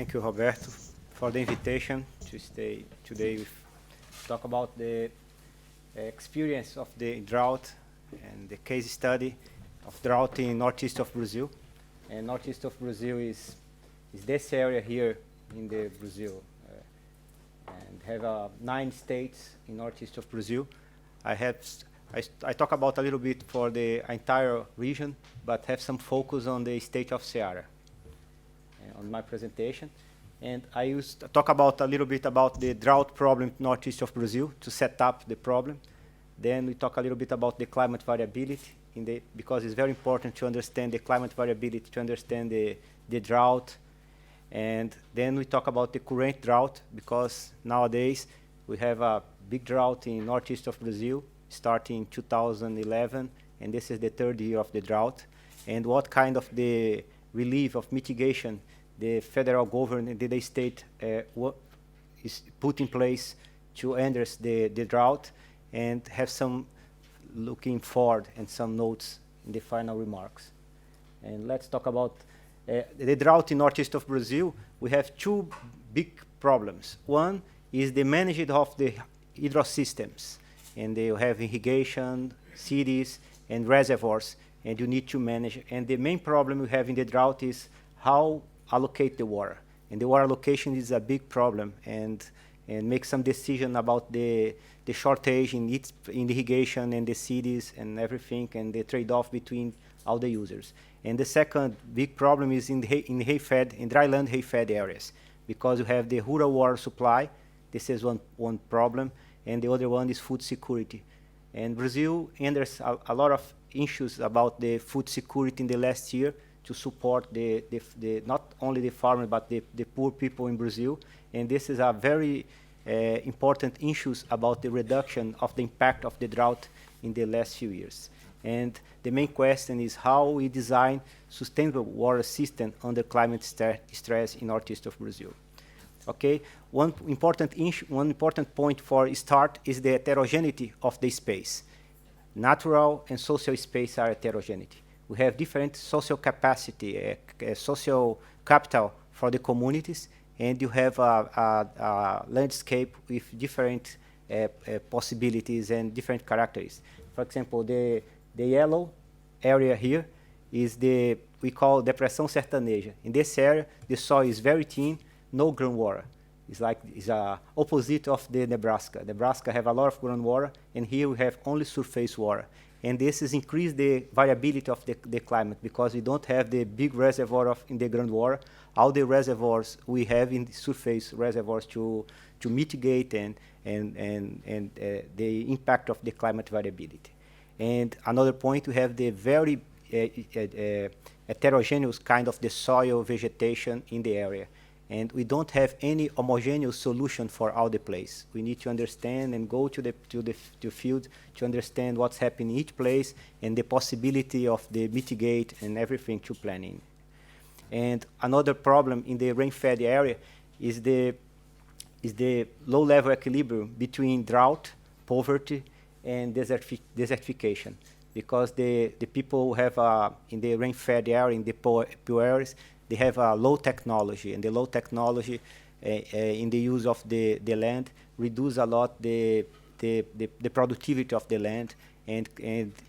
Thank you, Roberto, for the invitation to stay today talk about the experience of the drought and the case study of drought in northeast of Brazil. And northeast of Brazil is this area here in the Brazil. And have 9 states in northeast of Brazil. I talk about a little bit for the entire region, but have some focus on the state of Ceará on my presentation. And I used to talk about a little bit about the drought problem northeast of Brazil to set up the problem. Then we talk a little bit about the climate variability because it's very important to understand the climate variability, to understand the drought. And then we talk about the current drought because nowadays we have a big drought in northeast of Brazil starting in 2011, and this is the 3rd year of the drought. And what kind of the relief of mitigation the federal government, the state is put in place to address the drought, and have some looking forward and some notes in the final remarks. And let's talk about the drought in northeast of Brazil. We have 2 big problems. One is the management of the hydro systems, and they have irrigation, cities, and reservoirs, and you need to manage. And the main problem we have in the drought is how allocate the water. And the water allocation is a big problem, and make some decision about the shortage in the irrigation and the cities and everything, and the trade-off between all the users. And the second big problem is in dryland hay-fed areas, because you have the rural water supply. This is one problem, and the other one is food security. And Brazil enters a lot of issues about the food security in the last year to support not only the farmers but the poor people in Brazil. And this is a very important issues about the reduction of the impact of the drought in the last few years. And the main question is how we design sustainable water system under climate stress in northeast of Brazil. Okay, one important point for start is the heterogeneity of the space. Natural and social space are heterogeneity. We have different social capacity, social capital for the communities, and you have a landscape with different possibilities and different characteristics. For example, the yellow area here is we call depressão sertaneja. In this area, the soil is very thin, no groundwater. It's opposite of the Nebraska. Nebraska have a lot of groundwater, and here we have only surface water. And this has increased the variability of the climate because we don't have the big reservoir in the groundwater. All the reservoirs we have in the surface reservoirs to mitigate and the impact of the climate variability. And another point, we have the very heterogeneous kind of the soil vegetation in the area. And we don't have any homogeneous solution for all the place. We need to understand and go to the field to understand what's happening in each place and the possibility of the mitigate and everything to planning. And another problem in the rain-fed area is the low level equilibrium between drought, poverty, and desertification. Because the people who have in the rain-fed area, in the poor areas, they have a low technology, and the low technology in the use of the land reduce a lot the productivity of the land and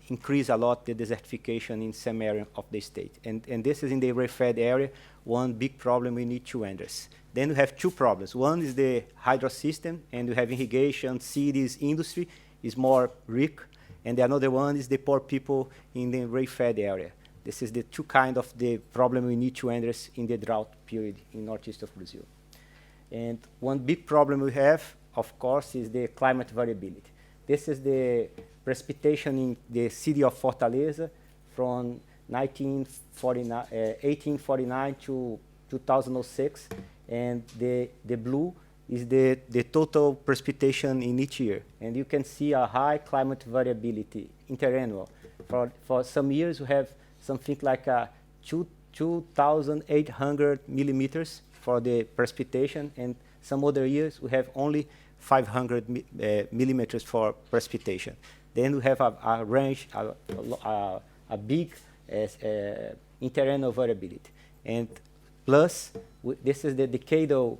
increase a lot the desertification in some area of the state. And this is in the rain-fed area, one big problem we need to address. Then we have 2 problems. One is the hydro system, and we have irrigation, cities, industry is more rich, and the another one is the poor people in the rain-fed area. This is the 2 kind of the problem we need to address in the drought period in northeast of Brazil. And one big problem we have, of course, is the climate variability. This is the precipitation in the city of Fortaleza from 1849 to 2006, and the blue is the total precipitation in each year. And you can see a high climate variability interannual. For some years, we have something like 2,800 millimeters for the precipitation, and some other years we have only 500 millimeters for precipitation. Then we have a range, a big interannual variability. And plus this is the decadal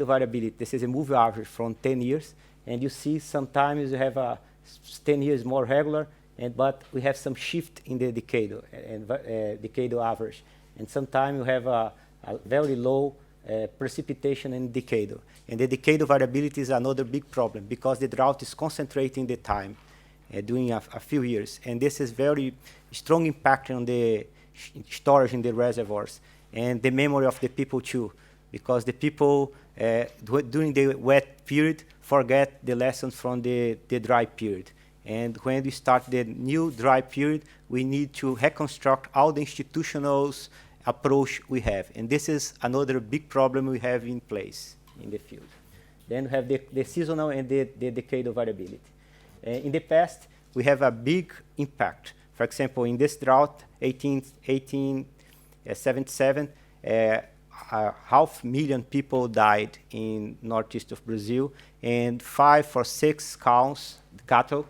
variability. This is a moving average from 10 years, and you see sometimes you have a 10 years more regular, but we have some shift in the decadal average, and sometimes you have a very low precipitation in decadal. And the decadal variability is another big problem because the drought is concentrating the time during a few years. And this is very strong impact on the storage in the reservoirs and the memory of the people too, because the people during the wet period forget the lessons from the dry period. And when we start the new dry period, we need to reconstruct all the institutional approach we have. And this is another big problem we have in place in the field. Then we have the seasonal and the decadal variability. In the past, we have a big impact. For example, in this drought, 1877, 500,000 people died in northeast of Brazil, and 5 or 6 cows, cattle,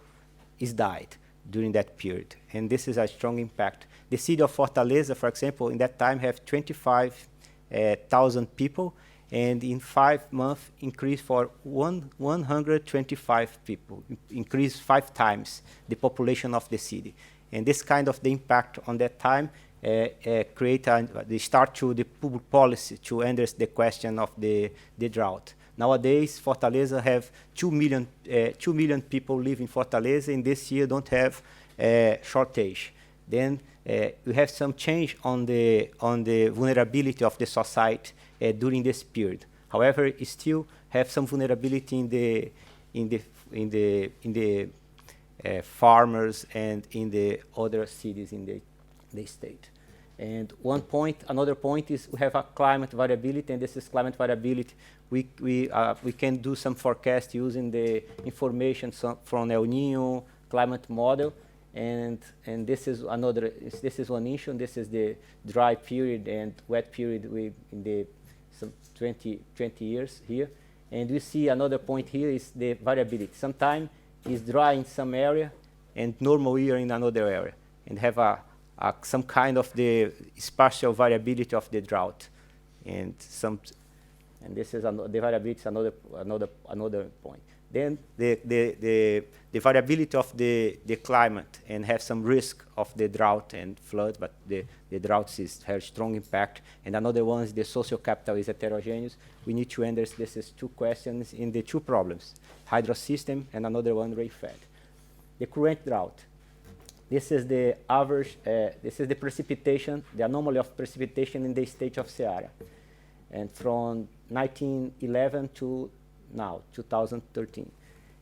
is died during that period. And this is a strong impact. The city of Fortaleza, for example, in that time have 25,000 people, and in 5 months increased for 125 people, increased 5 times the population of the city. And this kind of the impact on that time create the start to the public policy to address the question of the drought. Nowadays, Fortaleza have 2 million people live in Fortaleza, and this year don't have shortage. Then we have some change on the vulnerability of the society during this period. However, it still have some vulnerability in the farmers and in the other cities in the state. And another point is we have a climate variability, and this is climate variability. We can do some forecast using the information from El Niño climate model, and this is another. This is one issue. This is the dry period and wet period in the some 20 years here, and we see another point here is the variability. Sometimes it's dry in some area and normal year in another area, and have some kind of the spatial variability of the drought, and this is the variability is another point. Then the variability of the climate and have some risk of the drought and flood, but the droughts have strong impact. And another one is the social capital is heterogeneous. We need to answer this is 2 questions in the 2 problems, hydro system and another one rainfed. The current drought. This is the average, this is the precipitation, the anomaly of precipitation in the state of Ceará. And from 1911 to now, 2013.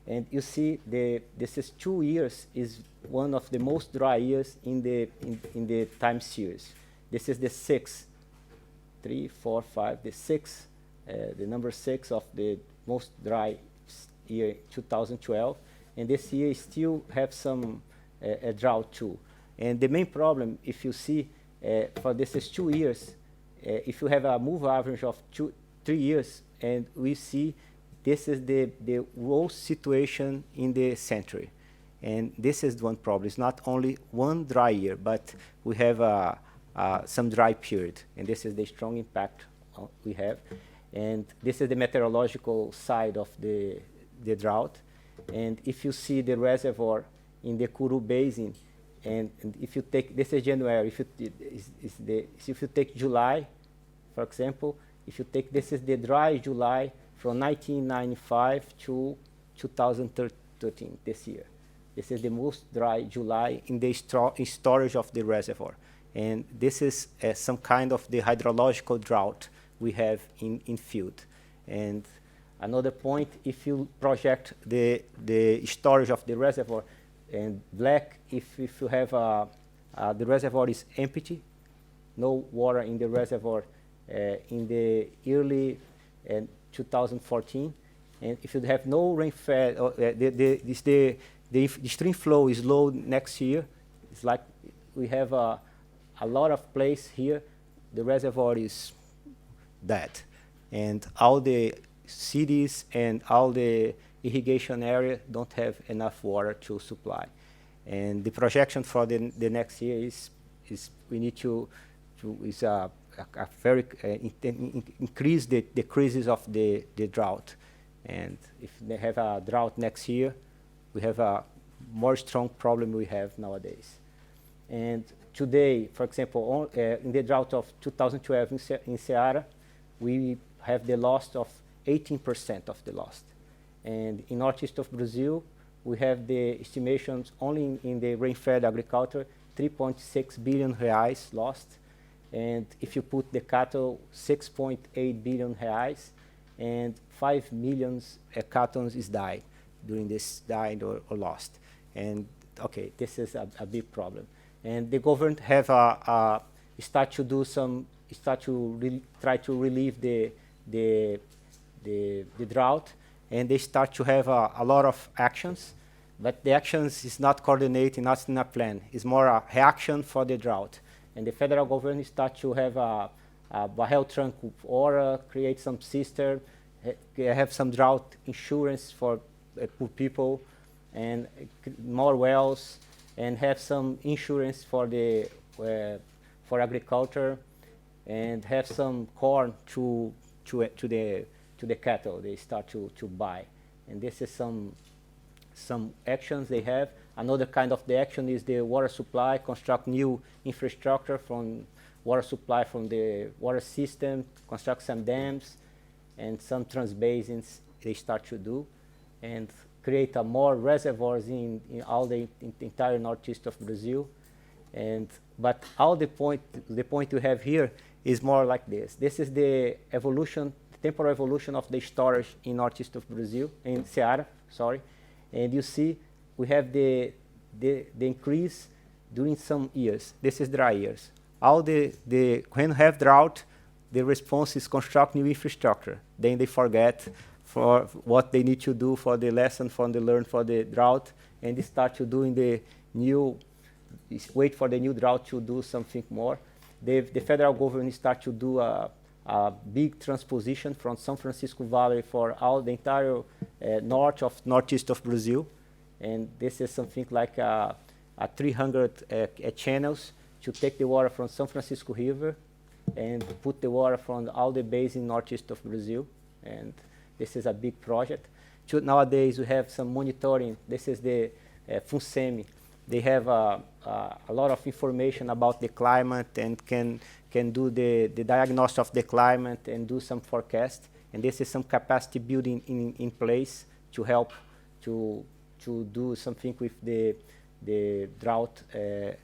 And you see, this is 2 years is one of the most dry years in the time series. This is the 6th, 3, 4, 5, the 6th, the number 6 of the most dry year, 2012. And this year still have some a drought too. And the main problem, if you see, for this is 2 years, if you have a move average of 3 years, and we see this is the worst situation in the century. And this is one problem. It's not only one dry year, but we have some dry period. And this is the strong impact we have. And this is the meteorological side of the drought. And if you see the reservoir in the Kuru Basin, and if you take, this is January, if you take July, for example, if you take, this is the dry July from 1995 to 2013, this year. This is the most dry July in the storage of the reservoir. And this is some kind of the hydrological drought we have in field. And another point, if you project the storage of the reservoir, and black, if you have the reservoir is empty, no water in the reservoir in the early 2014, and if you have no rainfall, the stream flow is low next year. It's like we have a lot of place here. The reservoir is dead, and all the cities and all the irrigation area don't have enough water to supply. And the projection for the next year is we need to very increase the decreases of the drought. And if they have a drought next year, we have a more strong problem we have nowadays. And today, for example, in the drought of 2012 in Ceará, we have the loss of 18% of the loss. And in northeast of Brazil, we have the estimations only in the rain-fed agriculture, 3.6 billion reais lost. And if you put the cattle, 6.8 billion reais, and 5 million cattle is died during this, died or lost. And okay, this is a big problem. And the government have start to do some, try to relieve the drought, and they start to have a lot of actions, but the actions is not coordinated, not in a plan. It's more a reaction for the drought. And the federal government start to have a barrel trunk or create some system, have some drought insurance for poor people, and more wells, and have some insurance for the for agriculture, and have some corn to the cattle they start to buy. And this is some actions they have. Another kind of the action is the water supply, construct new infrastructure from water supply from the water system, construct some dams and some transbasins they start to do, and create more reservoirs in all the entire northeast of Brazil. But all the point you have here is more like this. This is the evolution, temporal evolution of the storage in northeast of Brazil, in Ceará, sorry. And you see we have the increase during some years. This is dry years. All when you have drought, the response is construct new infrastructure. Then they forget for what they need to do for the lesson from the learn for the drought, and they start to doing the new, wait for the new drought to do something more. The federal government start to do a big transposition from San Francisco Valley for all the entire northeast of Brazil. And this is something like 300 channels to take the water from San Francisco River and put the water from all the basin northeast of Brazil. And this is a big project. Nowadays we have some monitoring. This is the FUNSEMI. They have a lot of information about the climate and can do the diagnosis of the climate and do some forecast. And this is some capacity building in place to help to do something with the drought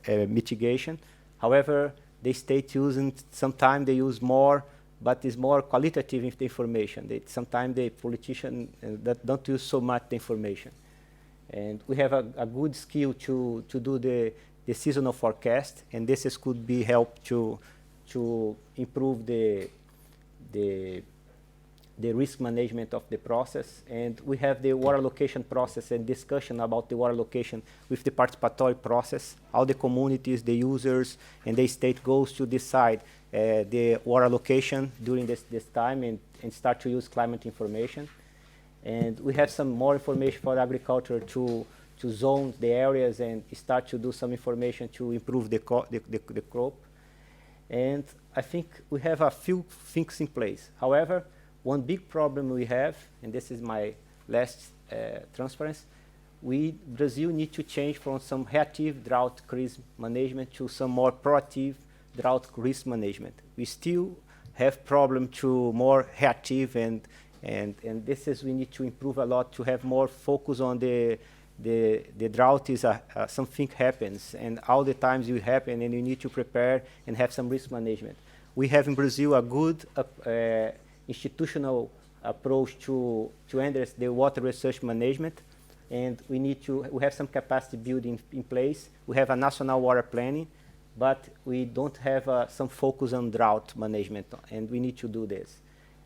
mitigation. However, the state using, sometimes they use more, but it's more qualitative with the information. Sometimes the politicians that don't use so much the information. And we have a good skill to do the seasonal forecast, and this could be helped to improve the risk management of the process. And we have the water allocation process and discussion about the water allocation with the participatory process. All the communities, the users, and the state goes to decide the water allocation during this time and start to use climate information. And we have some more information for agriculture to zone the areas and start to do some information to improve the crop. And I think we have a few things in place. However, one big problem we have, and this is my last transparency, Brazil need to change from some reactive drought risk management to some more proactive drought risk management. We still have problem to more reactive, and this is we need to improve a lot to have more focus on the drought is something happens, and all the times it happen, and you need to prepare and have some risk management. We have in Brazil a good institutional approach to address the water research management, and we have some capacity building in place. We have a national water planning, but we don't have some focus on drought management, and we need to do this.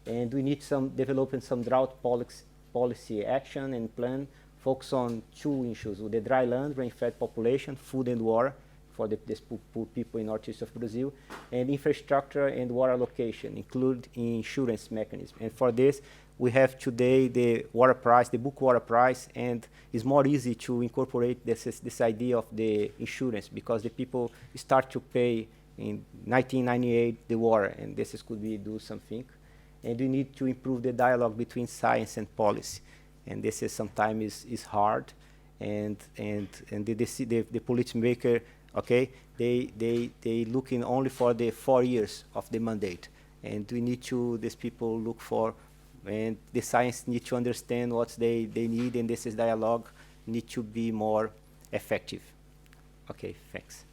And we need developing some drought policy action and plan, focus on two issues: with the dry land, rain-fed population, food and water for these poor people in northeast of Brazil, and infrastructure and water allocation, include insurance mechanism. And for this, we have today the water price, the book water price, and it's more easy to incorporate this idea of the insurance because the people start to pay in 1998 the war, and this is could be do something. And we need to improve the dialogue between science and policy, and this is sometimes is hard, and the policymaker, okay, they looking only for the 4 years of the mandate, and we need to these people look for, and the science need to understand what they need, and this is dialogue need to be more effective. Okay, thanks.